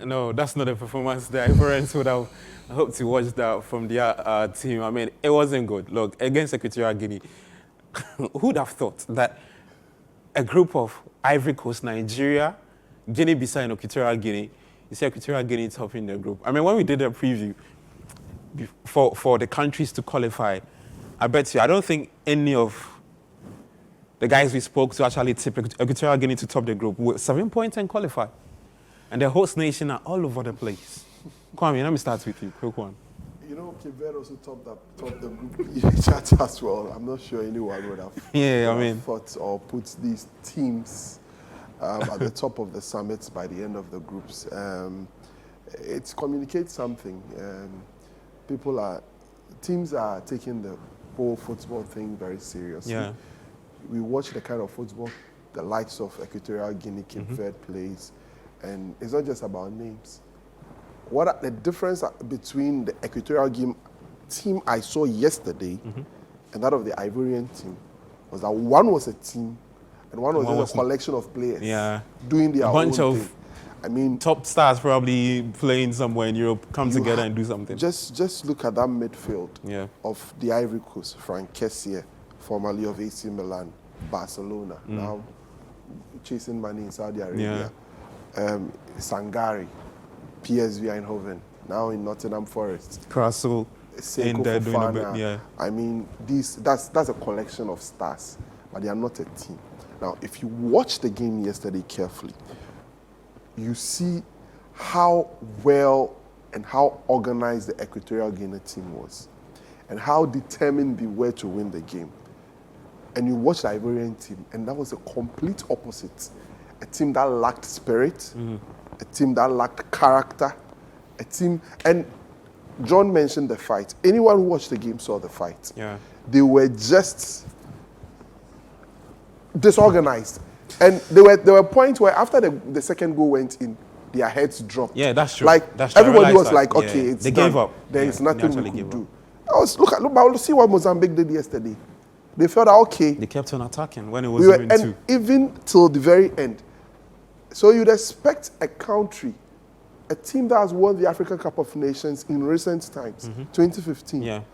No, that's not a performance that Ivorians would have hoped to watch that from their team. I mean, it wasn't good. Look, against Equatorial Guinea, who'd have thought that a group of Ivory Coast, Nigeria, Guinea Bissau, and Equatorial Guinea, you see Equatorial Guinea topping the group. I mean, when we did a preview for the countries to qualify, I bet you, I don't think any of the guys we spoke to actually tipped Equatorial Guinea to top the group with 7 points and qualify. And the host nation are all over the place. Kwame, let me start with you. Quick one. You know, Cape Verde also topped the group chat as well. I'm not sure anyone would have thought or put these teams at the top of the summits by the end of the groups. It communicates something. Teams are taking the whole football thing very seriously. Yeah. We watch the kind of football the likes of Equatorial Guinea, Cape Verde plays, and it's not just about names. What are the difference between the Equatorial Guinea team I saw yesterday and that of the Ivorian team was that one was a team and one was a collection of players doing their own thing. I mean, top stars probably playing somewhere in Europe come together and do something. Just look at that midfield of the Ivory Coast. Frank Kessié, formerly of AC Milan, Barcelona, now chasing money in Saudi Arabia. Sangari, PSV Eindhoven, now in Nottingham Forest. Castle in there doing a bit, I mean, that's a collection of stars, but they are not a team. Now, if you watch the game yesterday carefully, you see how well and how organized the Equatorial Guinea team was and how determined they were to win the game. And you watch the Ivorian team, and that was a complete opposite. A team that lacked spirit, a team that lacked character, a team, and John mentioned the fight. Anyone who watched the game saw the fight. Yeah. They were just disorganized. And there were points where after the second goal went in, their heads dropped. Yeah, that's true. Like that's true. everybody was like, okay, it's they done. gave up. There is nothing we could do. Look, see what Mozambique did yesterday. They felt that, okay. They kept on attacking when it was even two. Even till the very end. So you'd expect a country, a team that has won the African Cup of Nations in recent times, 2015,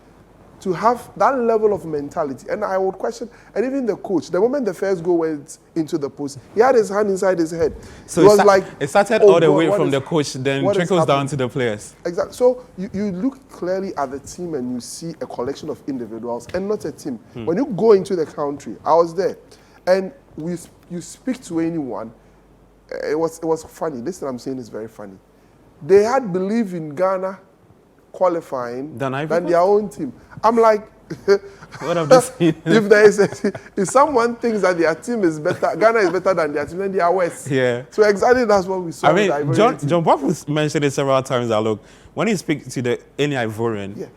to have that level of mentality. And I would question, and even the coach, the moment the first goal went into the post, he had his hand inside his head. So it was like, it started all the way from the coach, then trickles down to the players. Exactly. So you look clearly at the team and you see a collection of individuals and not a team. When you go into the country, I was there, and you speak to anyone, it was funny. This thing I'm saying is very funny. They had belief in Ghana qualifying than their own team. I'm like, what have they seen? If someone thinks that their team is better, Ghana is better than their team, then they are worse. Yeah. So exactly that's what we saw. I mean, John Bob mentioned it several times. That look, when you speak to any Ivorian,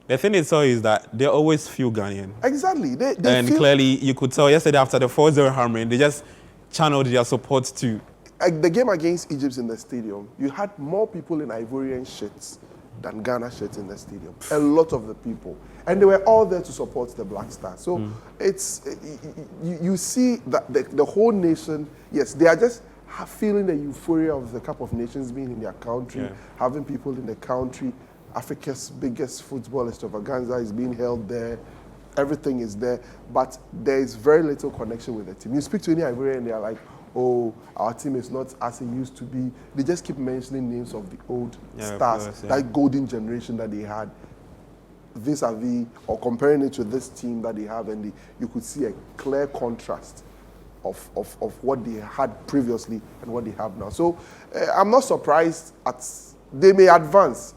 the thing they saw is that they always feel Ghanaian. Exactly. They and feel, clearly, you could tell yesterday after the 4-0 hammering, they just channeled their support to. The game against Egypt in the stadium, you had more people in Ivorian shirts than Ghana shirts in the stadium. A lot of the people. And they were all there to support the Black Stars. So you see that the whole nation, yes, they are just feeling the euphoria of the Cup of Nations being in their country, having people in the country. Africa's biggest football extravaganza is being held there. Everything is there. But there is very little connection with the team. You speak to any Ivorian and they are like, oh, our team is not as it used to be. They just keep mentioning names of the old stars, that golden generation that they had, vis-a-vis, or comparing it to this team that they have, and you could see a clear contrast of what they had previously and what they have now. So I'm not surprised they may advance.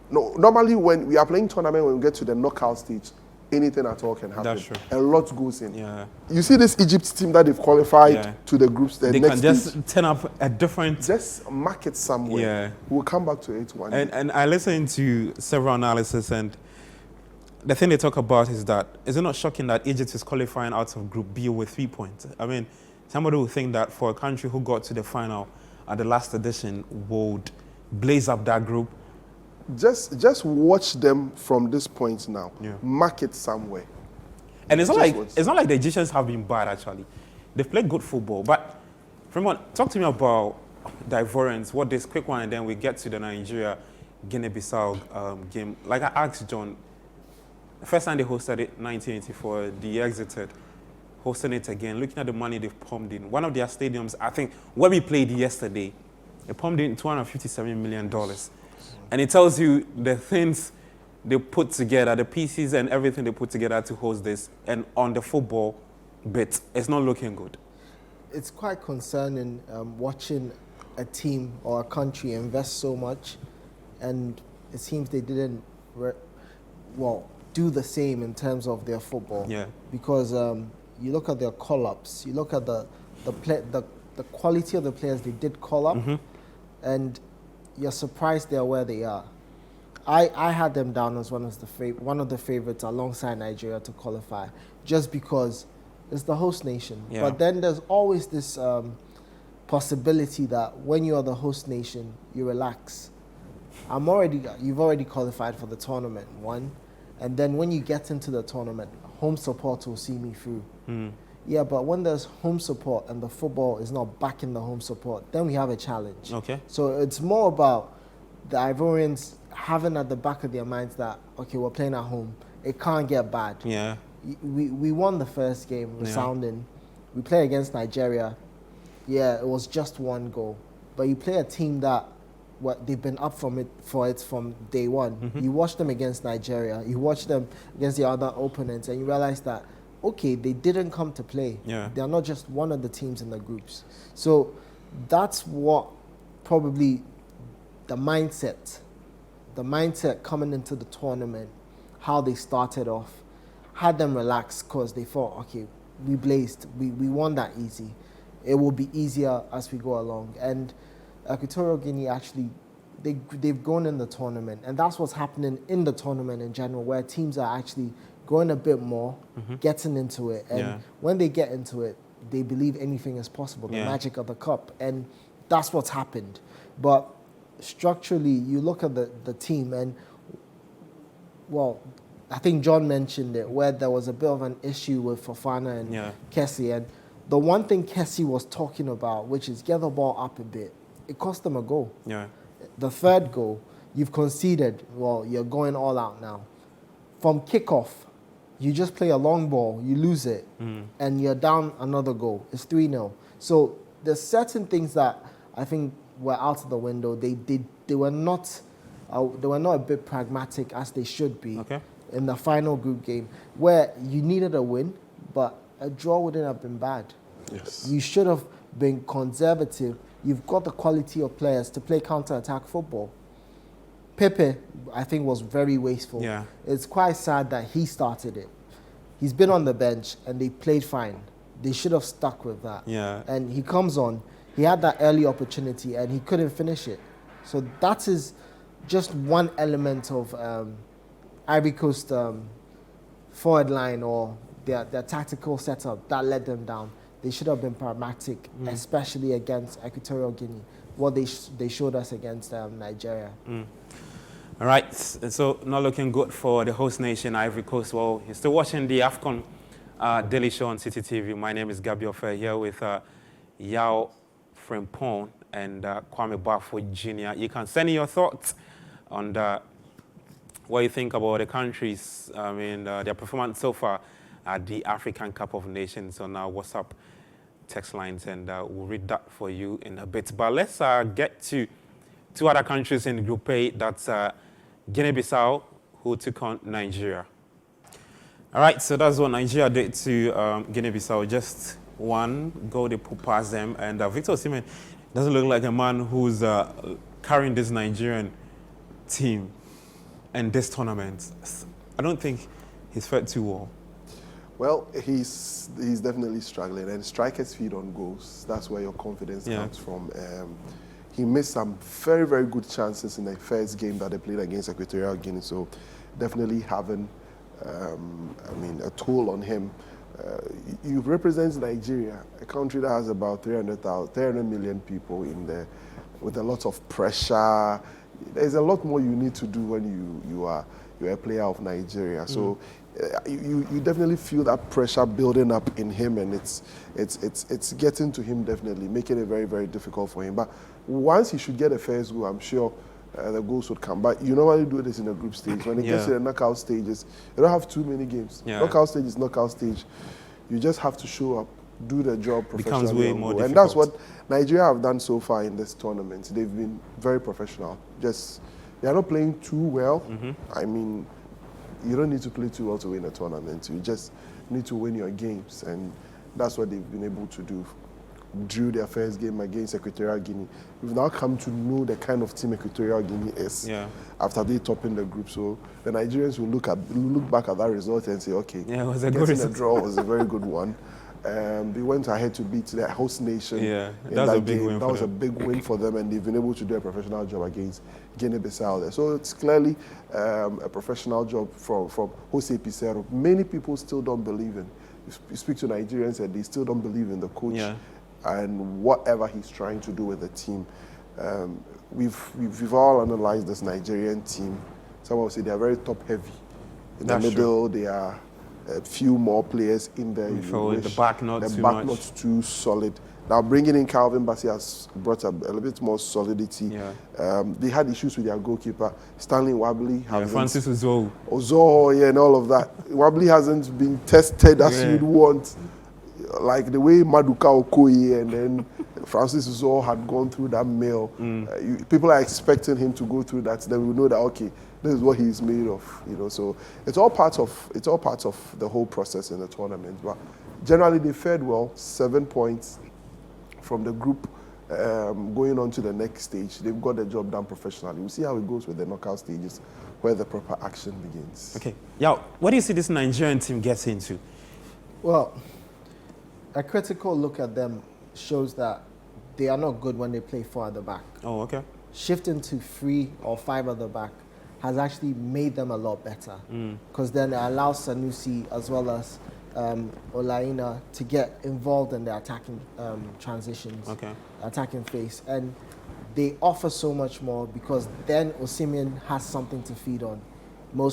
No, normally when we are playing tournament, when we get to the knockout stage, anything at all can happen. That's true. A lot goes in. Yeah. You see this Egypt team that they've qualified to the groups. They next can just turn up a different... Just mark it somewhere. Yeah. We'll come back to it one day. And I listened to several analysis, and the thing they talk about is that, is it not shocking that Egypt is qualifying out of Group B with 3 points? I mean, somebody would think that for a country who got to the final at the last edition would blaze up that group. Just watch them from this point now. Mark it somewhere. And it's not like the Egyptians have been bad actually. They've played good football. But talk to me about the Ivorians. What this quick one, and then we get to the Nigeria Guinea Bissau game. Like I asked John, the first time they hosted it, 1984, they exited. Hosting it again, looking at the money they've pumped in. One of their stadiums, I think, where we played yesterday, they pumped in $257 million. And it tells you the things they put together, the pieces and everything they put together to host this. And on the football bit, it's not looking good. It's quite concerning watching a team or a country invest so much, and it seems they didn't, do the same in terms of their football. Yeah. Because you look at their call-ups, you look at the quality of the players they did call up, and you're surprised they're where they are. I had them down as one of the favorites alongside Nigeria to qualify, just because it's the host nation. Yeah. But then there's always this possibility that when you are the host nation, you relax. You've already qualified for the tournament, one, and then when you get into the tournament, home support will see me through. Yeah, but when there's home support and the football is not backing the home support, then we have a challenge. Okay. So it's more about the Ivorians having at the back of their minds that, okay, we're playing at home. It can't get bad. Yeah. We won the first game, resounding. We play against Nigeria. Yeah, it was just one goal. But you play a team that they've been up for it from day one. You watch them against Nigeria, you watch them against the other opponents, and you realize that, okay, they didn't come to play. Yeah. They are not just one of the teams in the groups. So that's what probably the mindset coming into the tournament, how they started off, had them relax because they thought, okay, we blazed, we won that easy. It will be easier as we go along. And Equatorial Guinea actually, they've gone in the tournament, and that's what's happening in the tournament in general, where teams are actually going a bit more, getting into it, and when they get into it, they believe anything is possible, the magic of the cup, and that's what's happened. But structurally, you look at the team, and I think John mentioned it, where there was a bit of an issue with Fofana and Kessie, and the one thing Kessie was talking about, which is get the ball up a bit, it cost them a goal. Yeah. The third goal, you've conceded, you're going all out now. From kickoff, you just play a long ball, you lose it, and you're down another goal. It's 3-0. So there's certain things that I think were out of the window. They were not a bit pragmatic as they should be in the final group game, where you needed a win, but a draw wouldn't have been bad. Yes. You should have been conservative. You've got the quality of players to play counter-attack football. Pepe, I think, was very wasteful. Yeah. It's quite sad that he started it. He's been on the bench and they played fine. They should have stuck with that. Yeah. And he comes on, he had that early opportunity and he couldn't finish it. So that is just one element of Ivory Coast forward line or their tactical setup that let them down. They should have been pragmatic, especially against Equatorial Guinea, what they showed us against Nigeria. All right, so not looking good for the host nation, Ivory Coast. Well, you're still watching the AFCON Daily Show on Citi TV. My name is Gabi Ofe, here with Yao Frimpong and Kwame Bafo Jr. You can send in your thoughts on what you think about the countries, their performance so far at the African Cup of Nations on our WhatsApp text lines, and we'll read that for you in a bit. But let's get to two other countries in Group A. That's Guinea Bissau, who took on Nigeria. All right, so that's what Nigeria did to Guinea Bissau. Just one goal they put past them, and Victor Osimhen doesn't look like a man who's carrying this Nigerian team in this tournament. I don't think he's fared too well. Well, he's definitely struggling, and strikers feed on goals. That's where your confidence comes from. He missed some very, very good chances in the first game that they played against Equatorial Guinea, so definitely having a toll on him. You represent Nigeria, a country that has about 300 million people in there, with a lot of pressure. There's a lot more you need to do when you are a player of Nigeria. So you definitely feel that pressure building up in him, and it's getting to him, definitely making it very, very difficult for him. But once he should get a first goal, I'm sure the goals would come. But you normally do this in the group stage. When it gets to the knockout stages, you don't have too many games. Knockout stage is knockout stage. You just have to show up, do the job professionally. Becomes way more difficult. And that's what Nigeria have done so far in this tournament. They've been very professional. They are not playing too well. I mean, you don't need to play too well to win a tournament. You just need to win your games, and that's what they've been able to do. Drew their first game against Equatorial Guinea. We've now come to know the kind of team Equatorial Guinea is after they top in the group. So the Nigerians will look back at that result and say, okay, it was a good result. A draw was a very good one. They went ahead to beat their host nation. That was a big win. That was a big win for them, and they've been able to do a professional job against Guinea Bissau there. So it's clearly a professional job from Jose Pizarro. Many people still don't believe in. You speak to Nigerians and they still don't believe in the coach and whatever he's trying to do with the team. We've all analyzed this Nigerian team. Some will say they are very top heavy. In the middle, they are a few more players in there. The back not too solid. Now bringing in Calvin Bassey has brought a little bit more solidity. They had issues with their goalkeeper, Stanley Wabley. Francis Ozoho. Ozoho, and all of that. Wabley hasn't been tested as you'd want. Like the way Maduka Okoye and then Francis Ozoho had gone through that mill. People are expecting him to go through that. Then we know that, okay, this is what he's made of, So it's all part of the whole process in the tournament. But generally, they fared well. 7 points from the group, going on to the next stage. They've got the job done professionally. We'll see how it goes with the knockout stages, where the proper action begins. Okay, what do you see this Nigerian team gets into? Well, a critical look at them shows that they are not good when they play 4 at the back. Oh, okay. Shifting to 3 or 5 at the back has actually made them a lot better, because then it allows Sanusi as well as Olaina to get involved in the attacking transitions, attacking phase, and they offer so much more because then Osimhen has something to feed on.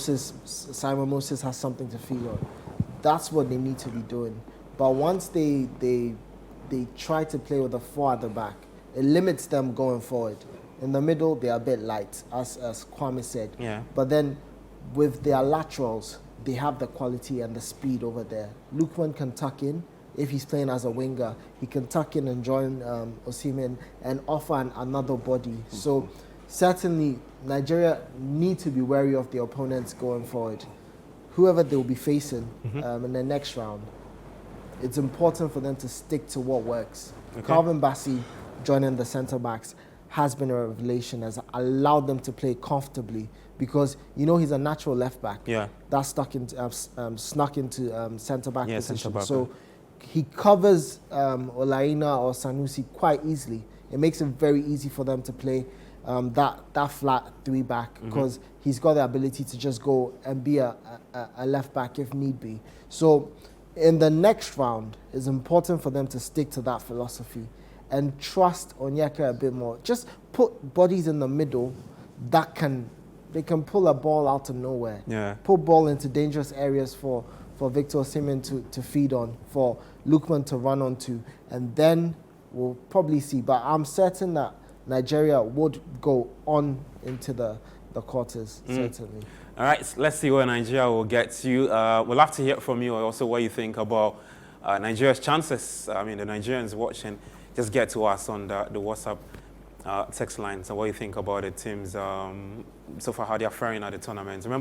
Simon Moses has something to feed on. That's what they need to be doing. But once they try to play with a 4 at the back, it limits them going forward. In the middle, they are a bit light, as Kwame said. But then with their laterals, they have the quality and the speed over there. Lukman can tuck in. If he's playing as a winger, he can tuck in and join Osimhen and offer another body. So certainly, Nigeria need to be wary of the opponents going forward. Whoever they will be facing in the next round, it's important for them to stick to what works. Calvin Bassey joining the centre-backs has been a revelation, has allowed them to play comfortably because, he's a natural left-back. That's snuck into centre-back position. So he covers Olaina or Sanusi quite easily. It makes it very easy for them to play that flat 3-back because he's got the ability to just go and be a left-back if need be. So in the next round, it's important for them to stick to that philosophy and trust Onyeka a bit more. Just put bodies in the middle that they can pull a ball out of nowhere. Put ball into dangerous areas for Victor Osimhen to feed on, for Lukman to run onto, and then we'll probably see. But I'm certain that Nigeria would go on into the quarters, certainly. All right, let's see where Nigeria will get to. We'll have to hear from you also what you think about Nigeria's chances. I mean, the Nigerians watching, just get to us on the WhatsApp text line. So what you think about the teams so far, how they are faring at the tournament. Remember,